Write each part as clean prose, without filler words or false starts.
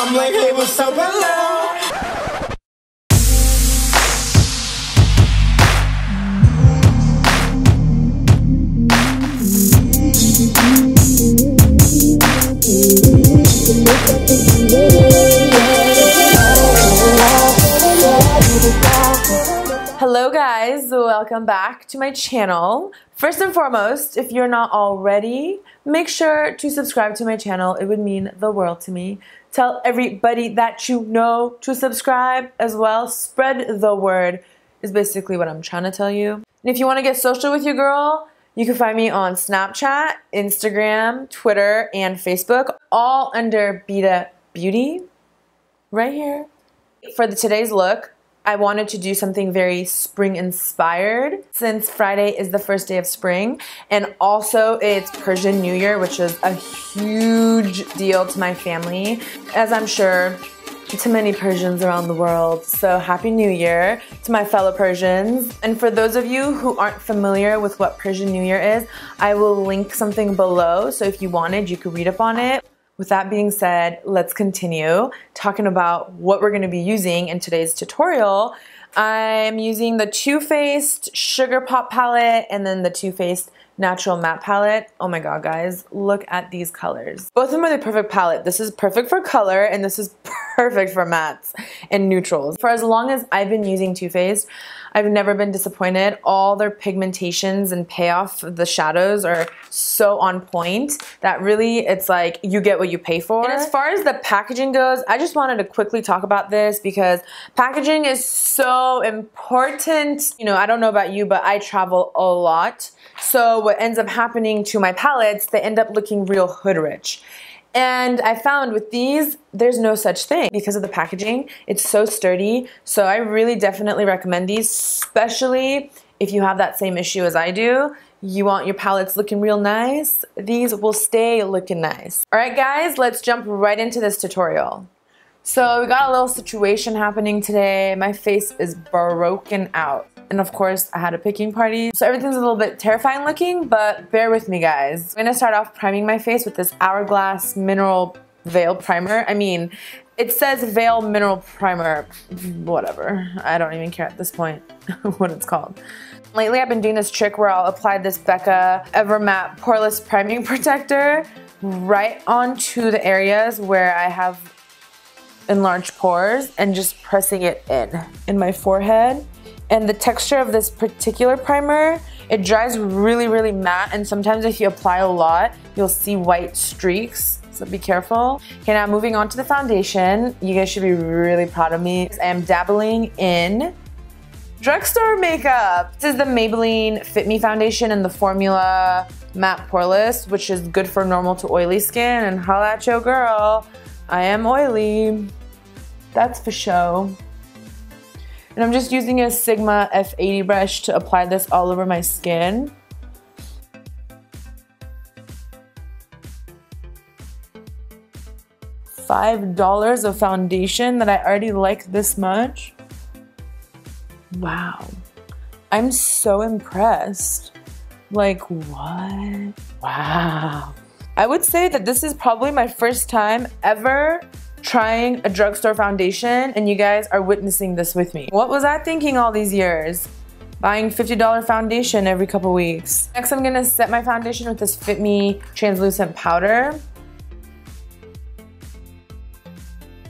I'm like, hey, what's up, hello? Hello guys, welcome back to my channel. First and foremost, if you're not already, make sure to subscribe to my channel. It would mean the world to me. Tell everybody that you know to subscribe as well. Spread the word is basically what I'm trying to tell you. And if you want to get social with your girl, you can find me on Snapchat, Instagram, Twitter, and Facebook, all under BECCA Beauty, right here. For today's look, I wanted to do something very spring inspired since Friday is the first day of spring, and also it's Persian New Year, which is a huge deal to my family, as I'm sure to many Persians around the world. So Happy New Year to my fellow Persians. And for those of you who aren't familiar with what Persian New Year is, I will link something below, so if you wanted, you could read up on it. With that being said, let's continue talking about what we're going to be using in today's tutorial. I'm using the TooFaced Sugar Pop palette and then the TooFaced Natural Matte palette. Oh my god, guys, look at these colors. Both of them are the perfect palette. This is perfect for color and this is perfect for mattes and neutrals. For as long as I've been using TooFaced, I've never been disappointed. All their pigmentations and payoff of the shadows are so on point that really it's like you get what you pay for. And as far as the packaging goes, I just wanted to quickly talk about this because packaging is so important. You know, I don't know about you, but I travel a lot. So what ends up happening to my palettes, they end up looking real hood rich. And I found with these, there's no such thing because of the packaging. It's so sturdy. So I really definitely recommend these, especially if you have that same issue as I do. You want your palettes looking real nice. These will stay looking nice. All right, guys, let's jump right into this tutorial. So we got a little situation happening today. My face is broken out. And of course, I had a picking party. So everything's a little bit terrifying looking, but bear with me, guys. I'm gonna start off priming my face with this Hourglass Mineral Veil Primer. I mean, it says Veil Mineral Primer. Whatever. I don't even care at this point what it's called. Lately, I've been doing this trick where I'll apply this BECCA Ever Matte Poreless Priming Protector right onto the areas where I have enlarged pores and just pressing it in my forehead. And the texture of this particular primer, it dries really, really matte, and sometimes if you apply a lot, you'll see white streaks, so be careful. Okay, now moving on to the foundation. You guys should be really proud of me. I am dabbling in drugstore makeup. This is the Maybelline Fit Me foundation in the formula Matte Poreless, which is good for normal to oily skin, and holla at your girl, I am oily. That's for show. And I'm just using a Sigma F80 brush to apply this all over my skin. $5 of foundation that I already like this much. Wow. I'm so impressed. Like, what? Wow. I would say that this is probably my first time ever trying a drugstore foundation, and you guys are witnessing this with me. What was I thinking all these years? Buying $50 foundation every couple weeks. Next, I'm gonna set my foundation with this Fit Me translucent powder.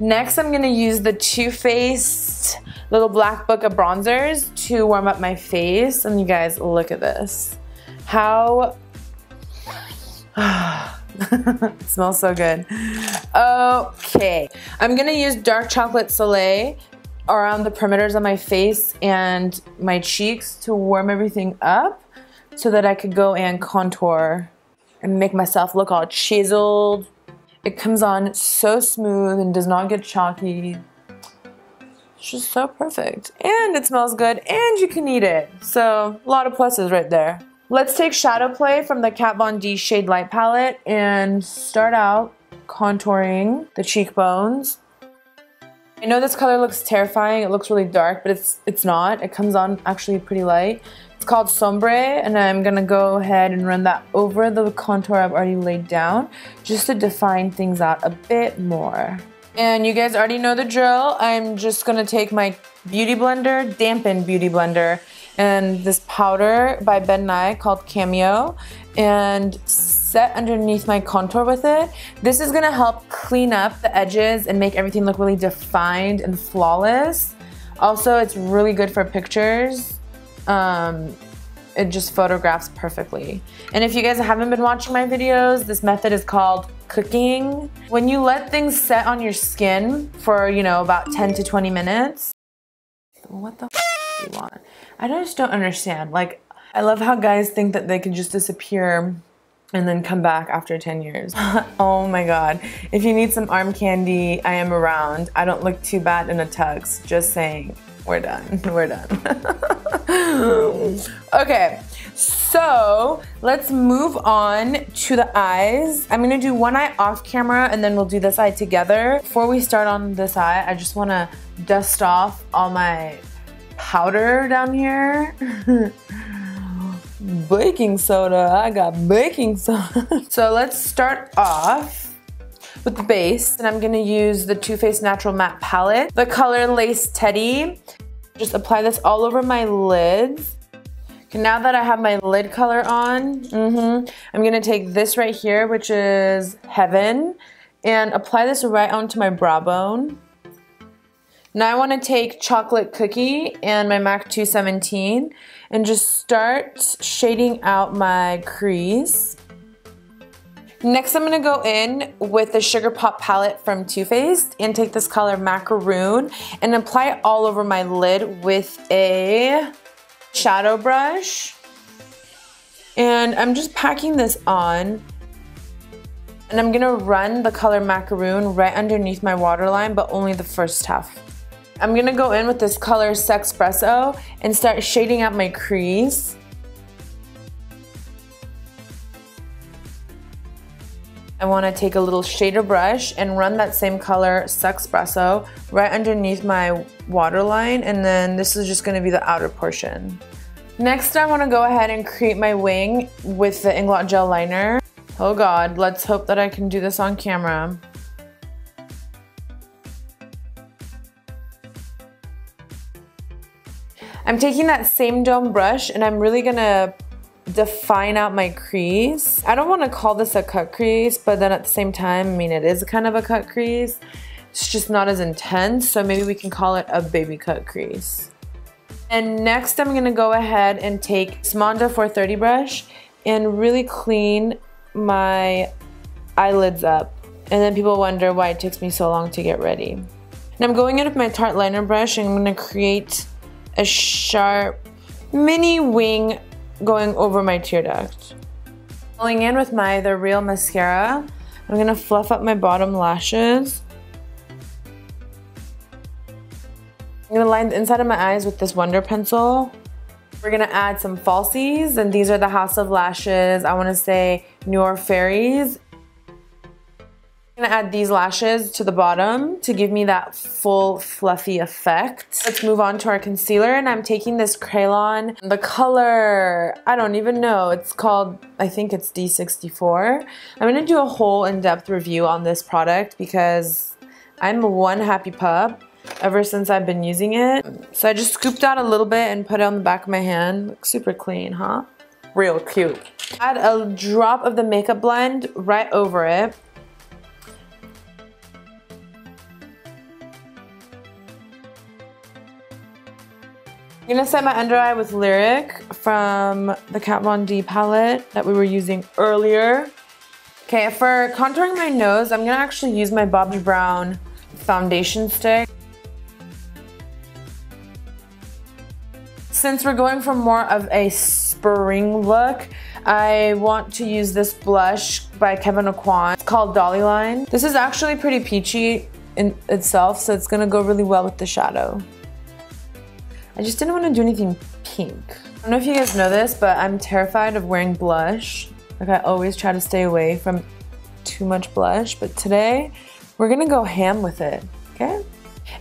Next, I'm gonna use the TooFaced little black book of bronzers to warm up my face. And you guys, look at this. How it smells so good. Okay, I'm gonna use dark chocolate Soleil around the perimeters of my face and my cheeks to warm everything up so that I could go and contour and make myself look all chiseled. It comes on so smooth and does not get chalky. It's just so perfect. And it smells good and you can eat it. So a lot of pluses right there. Let's take Shadow Play from the Kat Von D Shade Light palette and start out contouring the cheekbones. I know this color looks terrifying, it looks really dark, but it's not. It comes on actually pretty light. It's called Sombre, and I'm gonna go ahead and run that over the contour I've already laid down, just to define things out a bit more. And you guys already know the drill. I'm just gonna take my beauty blender, dampened beauty blender, and this powder by Ben Nye called Cameo, and set underneath my contour with it. This is gonna help clean up the edges and make everything look really defined and flawless. Also, it's really good for pictures. It just photographs perfectly. And if you guys haven't been watching my videos, this method is called cooking. When you let things set on your skin for, you know, about 10 to 20 minutes. What the f do you want? I just don't understand. Like, I love how guys think that they can just disappear and then come back after 10 years. Oh my God. If you need some arm candy, I am around. I don't look too bad in a tux. Just saying. We're done. We're done. Okay, so let's move on to the eyes. I'm gonna do one eye off camera and then we'll do this eye together. Before we start on this eye, I just wanna dust off all my powder down here. Baking soda, I got baking soda. So let's start off with the base, and I'm gonna use the TooFaced Natural Matte Palette, the color Lace Teddy. Just apply this all over my lids. Okay, now that I have my lid color on, I'm gonna take this right here, which is Heaven, and apply this right onto my brow bone. Now I wanna take Chocolate Cookie and my MAC 217 and just start shading out my crease. Next, I'm gonna go in with the Sugar Pop palette from TooFaced and take this color Macaroon and apply it all over my lid with a shadow brush. And I'm just packing this on. And I'm gonna run the color Macaroon right underneath my waterline, but only the first half. I'm gonna go in with this color Sexpresso and start shading out my crease. I wanna take a little shader brush and run that same color Sexpresso right underneath my waterline, and then this is just gonna be the outer portion. Next, I wanna go ahead and create my wing with the Inglot Gel Liner. Oh God, let's hope that I can do this on camera. I'm taking that same dome brush and I'm really gonna define out my crease. I don't want to call this a cut crease, but then at the same time, I mean, it is kind of a cut crease. It's just not as intense, so maybe we can call it a baby cut crease. And next, I'm gonna go ahead and take Smonda 430 brush and really clean my eyelids up. And then people wonder why it takes me so long to get ready. And I'm going in with my Tarte liner brush and I'm gonna create a sharp mini wing going over my tear duct. Going in with my The Real mascara, I'm gonna fluff up my bottom lashes. I'm gonna line the inside of my eyes with this Wonder Pencil. We're gonna add some falsies, and these are the House of Lashes, I wanna say Nior Fairies. I'm gonna add these lashes to the bottom to give me that full fluffy effect. Let's move on to our concealer, and I'm taking this Crayon. The color, I don't even know, it's called, I think it's D64. I'm gonna do a whole in-depth review on this product because I'm one happy pup ever since I've been using it. So I just scooped out a little bit and put it on the back of my hand. Looks super clean, huh? Real cute. Add a drop of the makeup blend right over it. I'm gonna set my under eye with Lyric from the Kat Von D palette that we were using earlier. Okay, for contouring my nose, I'm gonna actually use my Bobbi Brown foundation stick. Since we're going for more of a spring look, I want to use this blush by Kevyn Aucoin. It's called Dolline. This is actually pretty peachy in itself, so it's gonna go really well with the shadow. I just didn't want to do anything pink. I don't know if you guys know this, but I'm terrified of wearing blush. Like, I always try to stay away from too much blush, but today we're gonna go ham with it, okay?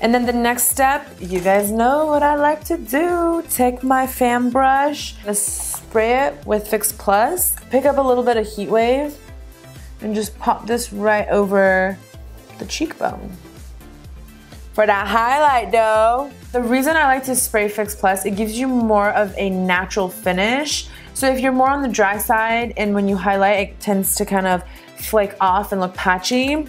And then the next step, you guys know what I like to do. Take my fan brush, spray it with Fix Plus, pick up a little bit of Heat Wave, and just pop this right over the cheekbone. For that highlight though. The reason I like to spray Fix Plus, it gives you more of a natural finish. So if you're more on the dry side and when you highlight, it tends to kind of flake off and look patchy,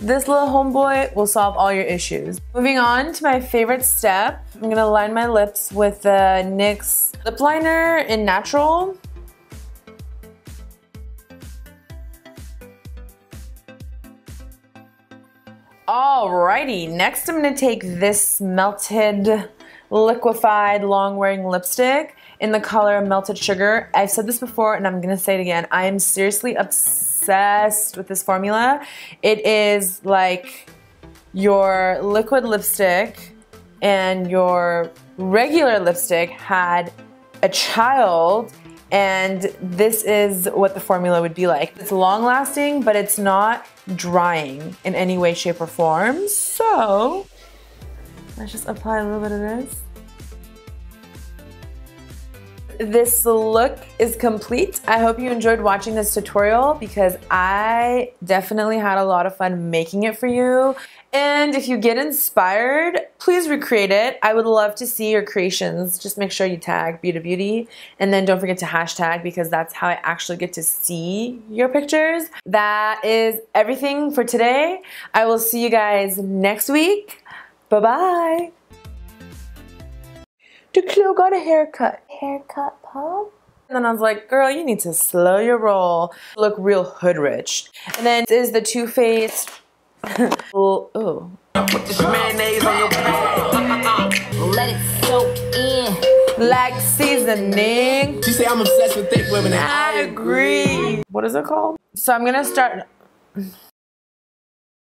this little homeboy will solve all your issues. Moving on to my favorite step, I'm gonna line my lips with the NYX lip liner in Natural. Alrighty, next I'm gonna take this melted, liquefied, long-wearing lipstick in the color Melted Sugar. I've said this before and I'm gonna say it again. I am seriously obsessed with this formula. It is like your liquid lipstick and your regular lipstick had a child, and this is what the formula would be like. It's long lasting, but it's not drying in any way, shape, or form. So let's just apply a little bit of this. This look is complete. I hope you enjoyed watching this tutorial because I definitely had a lot of fun making it for you. And if you get inspired, please recreate it. I would love to see your creations. Just make sure you tag Beauty Beauty, and then don't forget to hashtag because that's how I actually get to see your pictures. That is everything for today. I will see you guys next week. Bye-bye. Chloe got a haircut. Haircut, Pop? And then I was like, girl, you need to slow your roll. Look real hood rich. And then this is the TooFaced. Oh. Put this mayonnaise on your bag. Let it soak in. Like seasoning. She say I'm obsessed with thick women. I agree. What is it called? So I'm gonna start.